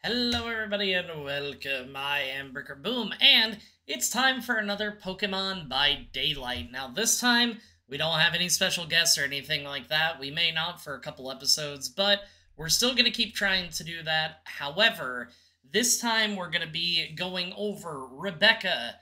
Hello everybody and welcome, I am Bricker Boom, and it's time for another Pokemon by Daylight. Now this time, we don't have any special guests or anything like that. We may not for a couple episodes, but we're still going to keep trying to do that. However, this time we're going to be going over Rebecca,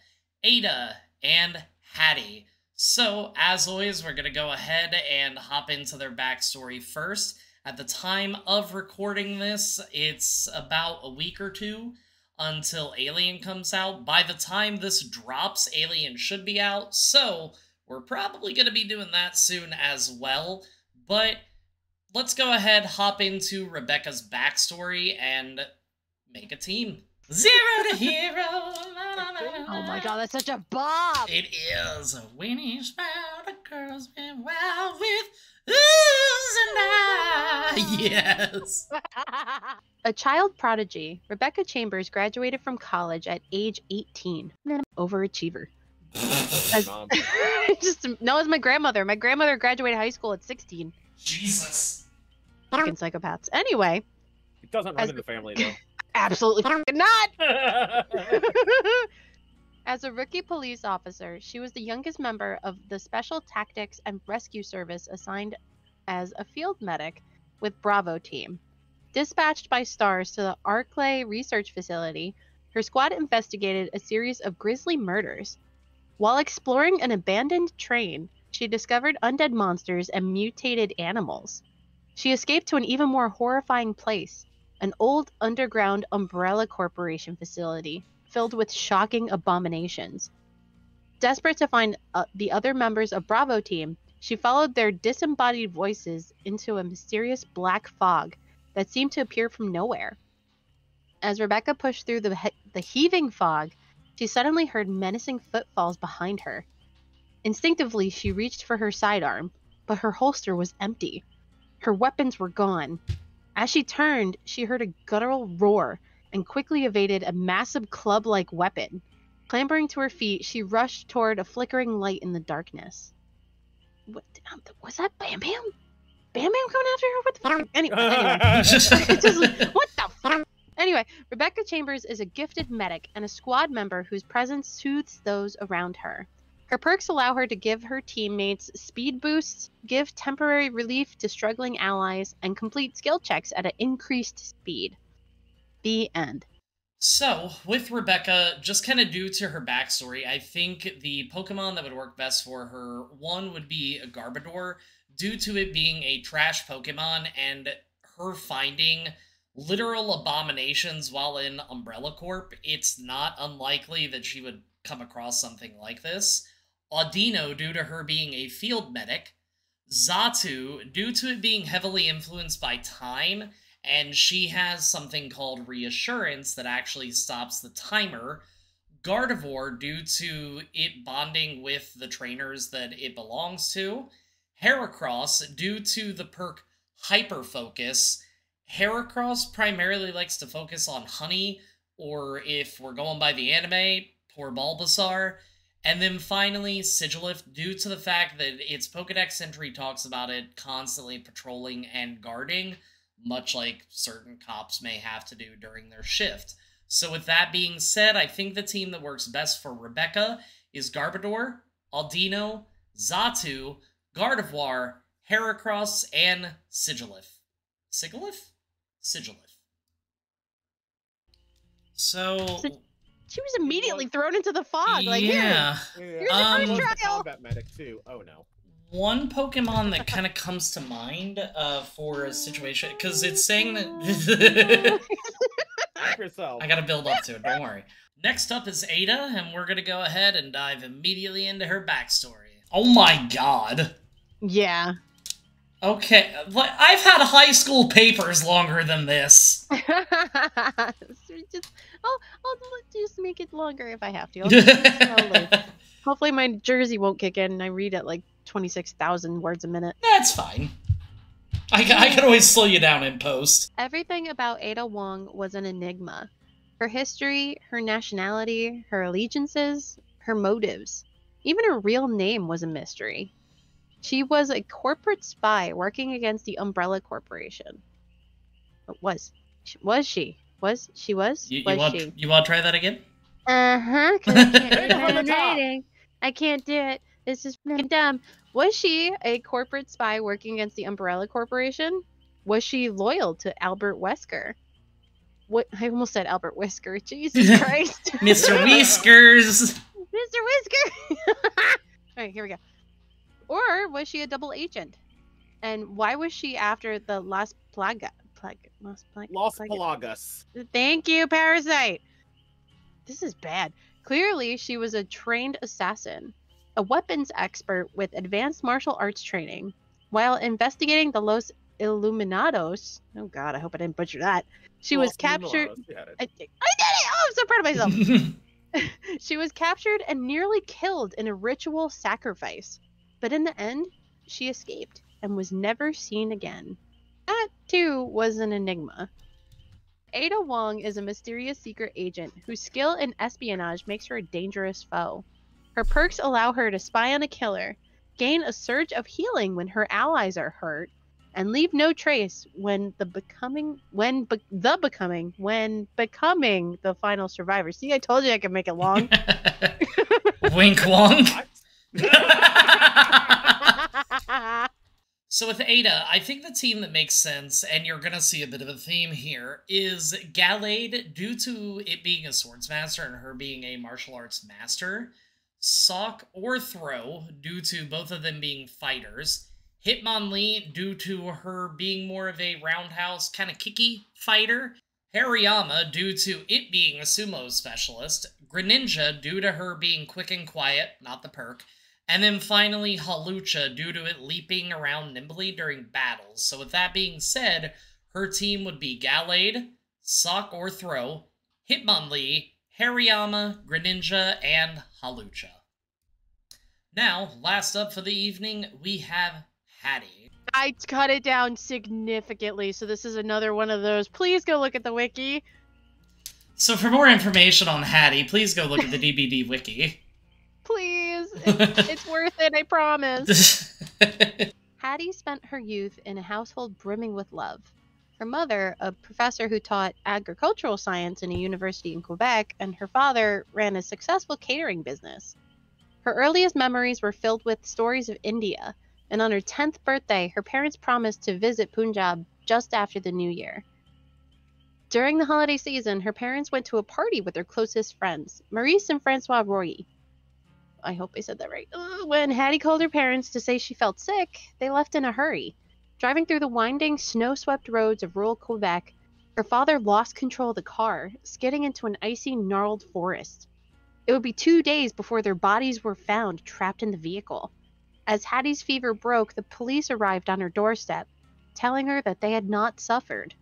Ada, and Haddie. So, as always, we're going to go ahead and hop into their backstory first. At the time of recording this, it's about a week or two until Alien comes out. By the time this drops, Alien should be out, so we're probably going to be doing that soon as well. But let's go ahead, hop into Rebecca's backstory, and make a team. Zero to hero. Oh my god, that's such a bop! It is. When he smiled, the girls been wild with oohs and ah. Yes. A child prodigy, Rebecca Chambers graduated from college at age 18. Overachiever. No, it's my grandmother. My grandmother graduated high school at 16. Jesus. Fucking psychopaths. Anyway. It doesn't run in the family, though. Absolutely not! As a rookie police officer, she was the youngest member of the Special Tactics and Rescue Service assigned as a field medic with Bravo team. Dispatched by STARS to the Arclay Research Facility, her squad investigated a series of grisly murders. While exploring an abandoned train, she discovered undead monsters and mutated animals. She escaped to an even more horrifying place, an old underground Umbrella Corporation facility filled with shocking abominations. Desperate to find the other members of Bravo team, she followed their disembodied voices into a mysterious black fog that seemed to appear from nowhere. As Rebecca pushed through the heaving fog, she suddenly heard menacing footfalls behind her. Instinctively, she reached for her sidearm, but her holster was empty. Her weapons were gone. As she turned, she heard a guttural roar and quickly evaded a massive club-like weapon. Clambering to her feet, she rushed toward a flickering light in the darkness. What was that? Bam Bam? Bam Bam coming after her? What the fuck? Anyway. What the fuck? Anyway, Rebecca Chambers is a gifted medic and a squad member whose presence soothes those around her. Her perks allow her to give her teammates speed boosts, give temporary relief to struggling allies, and complete skill checks at an increased speed. The end. So, with Rebecca, just kind of due to her backstory, I think the Pokemon that would work best for her, one would be a Garbodor, due to it being a trash Pokemon and her finding literal abominations while in Umbrella Corp. It's not unlikely that she would come across something like this. Audino, due to her being a field medic. Xatu, due to it being heavily influenced by time, and she has something called Reassurance that actually stops the timer. Gardevoir, due to it bonding with the trainers that it belongs to. Heracross, due to the perk Hyper Focus. Heracross primarily likes to focus on honey, or if we're going by the anime, poor Bulbasaur. And then finally, Sigilif, due to the fact that its Pokedex entry talks about it constantly patrolling and guarding, much like certain cops may have to do during their shift. So with that being said, I think the team that works best for Rebecca is Garbodor, Audino, Xatu, Gardevoir, Heracross, and Sigilif. Sigilif? Sigilif. So... She was immediately thrown into the fog. Like, yeah. Here's your first trial. Combat medic too. Oh no. One Pokemon that kind of comes to mind for a situation, because it's saying that... yourself. I gotta build up to it, don't worry. Next up is Ada, and we're gonna go ahead and dive immediately into her backstory. Oh my god. Yeah. Okay, I've had high school papers longer than this. I'll just make it longer if I have to. I'll do it slowly. Hopefully my Jersey won't kick in and I read at like 26,000 words a minute. That's fine. I can always slow you down in post. Everything about Ada Wong was an enigma. Her history, her nationality, her allegiances, her motives. Even her real name was a mystery. She was a corporate spy working against the Umbrella Corporation. But was she? Was she? You Was want she? you want to try that again? Uh-huh, because I can't read From my the own top. writing. I can't do it. This is fucking dumb. Was she a corporate spy working against the Umbrella Corporation? Was she loyal to Albert Wesker? What? I almost said Albert Whisker. Jesus Christ. Mr. Whiskers. Mr. Whisker! All right, here we go. Or was she a double agent? And why was she after the Las Los Pelagas. Thank you, Parasite. This is bad. Clearly, she was a trained assassin, a weapons expert with advanced martial arts training. While investigating the Los Illuminados, oh god, I hope I didn't butcher that. She was captured. I did it! Oh, I'm so proud of myself. She was captured and nearly killed in a ritual sacrifice. But in the end, she escaped and was never seen again. That, too, was an enigma. Ada Wong is a mysterious secret agent whose skill in espionage makes her a dangerous foe. Her perks allow her to spy on a killer, gain a surge of healing when her allies are hurt, and leave no trace when becoming the final survivor. See, I told you I could make it long. Wink Wong. So with Ada, I think the team that makes sense, and you're going to see a bit of a theme here, is Gallade, due to it being a swords master and her being a martial arts master. Sock or Throw, due to both of them being fighters. Hitmonlee, due to her being more of a roundhouse, kind of kicky fighter. Hariyama, due to it being a sumo specialist. Greninja, due to her being quick and quiet, not the perk. And then finally, Halucha, due to it leaping around nimbly during battles. So with that being said, her team would be Gallade, Sock or Throw, Hitmonlee, Hariyama, Greninja, and Halucha. Now, last up for the evening, we have Haddie. I cut it down significantly, so this is another one of those. Please go look at the wiki. So for more information on Haddie, please go look at the DBD wiki. Please. It's worth it, I promise. Haddie spent her youth in a household brimming with love. Her mother, a professor who taught agricultural science in a university in Quebec, and her father ran a successful catering business. Her earliest memories were filled with stories of India, and on her 10th birthday, her parents promised to visit Punjab just after the New Year. During the holiday season, her parents went to a party with their closest friends, Maurice and Francois Roy. I hope I said that right. When Haddie called her parents to say she felt sick, they left in a hurry. Driving through the winding, snow-swept roads of rural Quebec, her father lost control of the car, skidding into an icy, gnarled forest. It would be 2 days before their bodies were found trapped in the vehicle. As Haddie's fever broke, the police arrived on her doorstep, telling her that they had not suffered.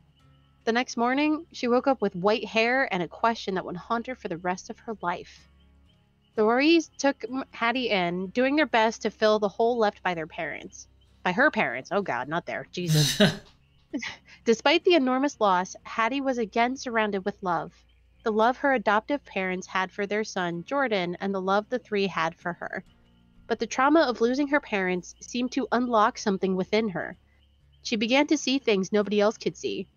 The next morning, she woke up with white hair and a question that would haunt her for the rest of her life. The Rories took Haddie in, doing their best to fill the hole left by their parents. By her parents. Oh God, not there. Jesus. Despite the enormous loss, Haddie was again surrounded with love. The love her adoptive parents had for their son, Jordan, and the love the three had for her. But the trauma of losing her parents seemed to unlock something within her. She began to see things nobody else could see.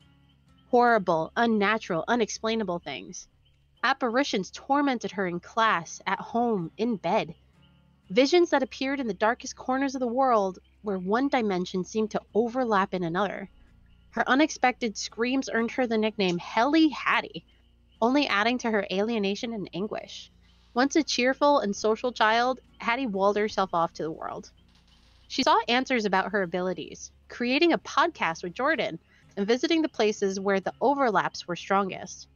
Horrible, unnatural, unexplainable things. Apparitions tormented her in class, at home, in bed. Visions that appeared in the darkest corners of the world, where one dimension seemed to overlap in another. Her unexpected screams earned her the nickname Helly Haddie, only adding to her alienation and anguish. Once a cheerful and social child, Haddie walled herself off to the world. She sought answers about her abilities, creating a podcast with Jordan, and visiting the places where the overlaps were strongest.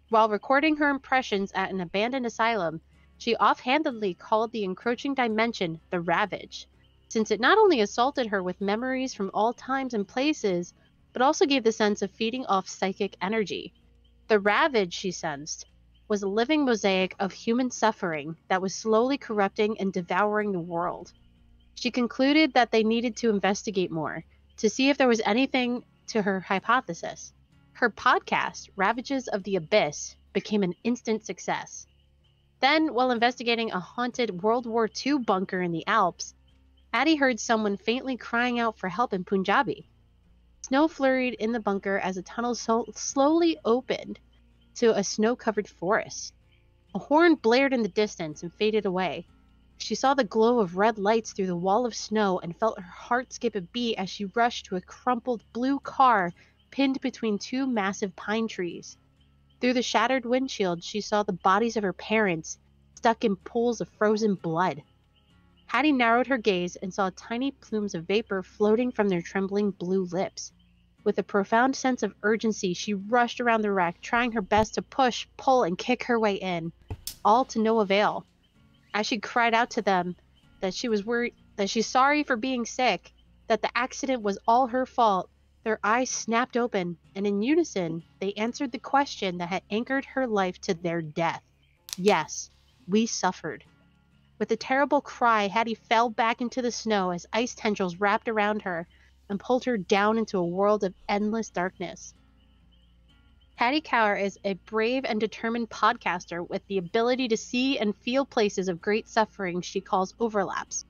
While recording her impressions at an abandoned asylum, she offhandedly called the encroaching dimension the Ravage, since it not only assaulted her with memories from all times and places, but also gave the sense of feeding off psychic energy. The Ravage, she sensed, was a living mosaic of human suffering that was slowly corrupting and devouring the world. She concluded that they needed to investigate more, to see if there was anything to her hypothesis. Her podcast, Ravages of the Abyss, became an instant success. Then, while investigating a haunted World War II bunker in the Alps, Haddie heard someone faintly crying out for help in Punjabi. Snow flurried in the bunker as the tunnel slowly opened to a snow-covered forest. A horn blared in the distance and faded away. She saw the glow of red lights through the wall of snow and felt her heart skip a beat as she rushed to a crumpled blue car pinned between two massive pine trees. Through the shattered windshield, she saw the bodies of her parents stuck in pools of frozen blood. Haddie narrowed her gaze and saw tiny plumes of vapor floating from their trembling blue lips. With a profound sense of urgency, she rushed around the wreck, trying her best to push, pull, and kick her way in, all to no avail. As she cried out to them that she was worried, that she's sorry for being sick, that the accident was all her fault, their eyes snapped open, and in unison, they answered the question that had anchored her life to their death. Yes, we suffered. With a terrible cry, Haddie fell back into the snow as ice tendrils wrapped around her and pulled her down into a world of endless darkness. Haddie Kaur is a brave and determined podcaster with the ability to see and feel places of great suffering she calls overlaps.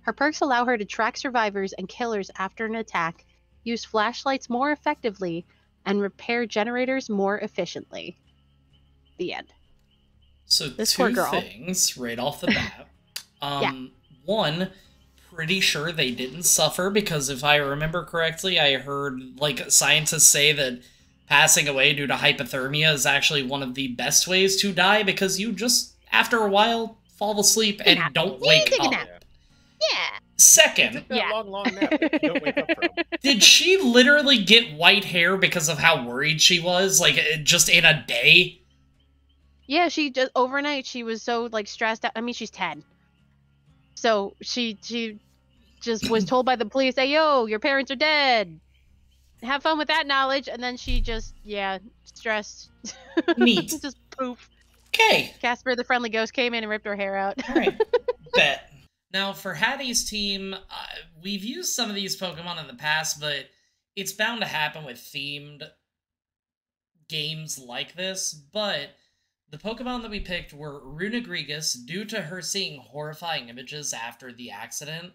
Her perks allow her to track survivors and killers after an attack, use flashlights more effectively, and repair generators more efficiently. The end. So two things right off the bat. One, pretty sure they didn't suffer, because if I remember correctly, I heard like scientists say that passing away due to hypothermia is actually one of the best ways to die, because you just, after a while, fall asleep and don't wake up. Yeah. Second, long nap. You don't wake up from. Did she literally get white hair because of how worried she was, like just in a day? Yeah, she just overnight she was so like stressed out. I mean, she's 10. So she just was told by the police, "Hey, yo, your parents are dead. Have fun with that knowledge." And then she just, stressed. Neat. Just poof. Okay. Casper the Friendly Ghost came in and ripped her hair out. All right. Bet. Now, for Haddie's team, we've used some of these Pokemon in the past, but it's bound to happen with themed games like this. But the Pokemon that we picked were Runegrigus, due to her seeing horrifying images after the accident,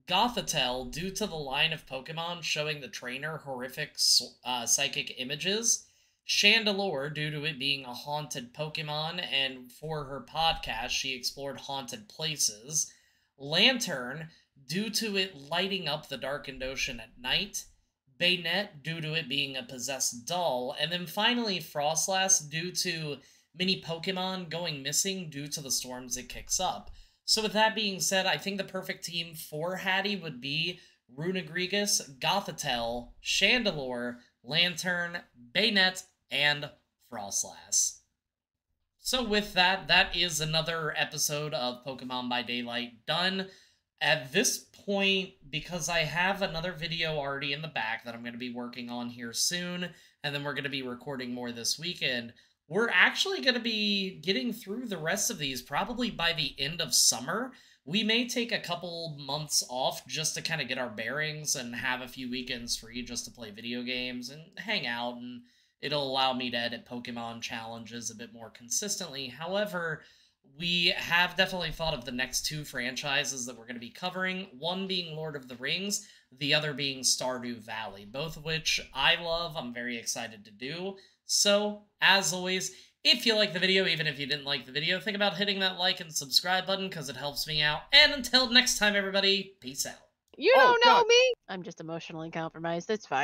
Gothitelle, due to the line of Pokemon showing the trainer horrific psychic images, Chandelure, due to it being a haunted Pokemon, and for her podcast, she explored haunted places, Lantern, due to it lighting up the darkened ocean at night, Bayonet, due to it being a possessed doll, and then finally Frostlass, due to many Pokemon going missing due to the storms it kicks up. So with that being said, I think the perfect team for Haddie would be Runegrigus, Gothitelle, Chandelure, Lantern, Bayonet, and Frostlass. So with that, that is another episode of Pokemon by Daylight done. At this point, because I have another video already in the back that I'm going to be working on here soon, and then we're going to be recording more this weekend, we're actually going to be getting through the rest of these probably by the end of summer. We may take a couple months off just to kind of get our bearings and have a few weekends free just to play video games and hang out, and it'll allow me to edit Pokemon challenges a bit more consistently. However, we have definitely thought of the next two franchises that we're going to be covering, one being Lord of the Rings, the other being Stardew Valley, both of which I love, I'm very excited to do. So, as always, if you like the video, even if you didn't like the video, think about hitting that like and subscribe button because it helps me out. And until next time, everybody, peace out. You don't know me! I'm just emotionally compromised, it's fine.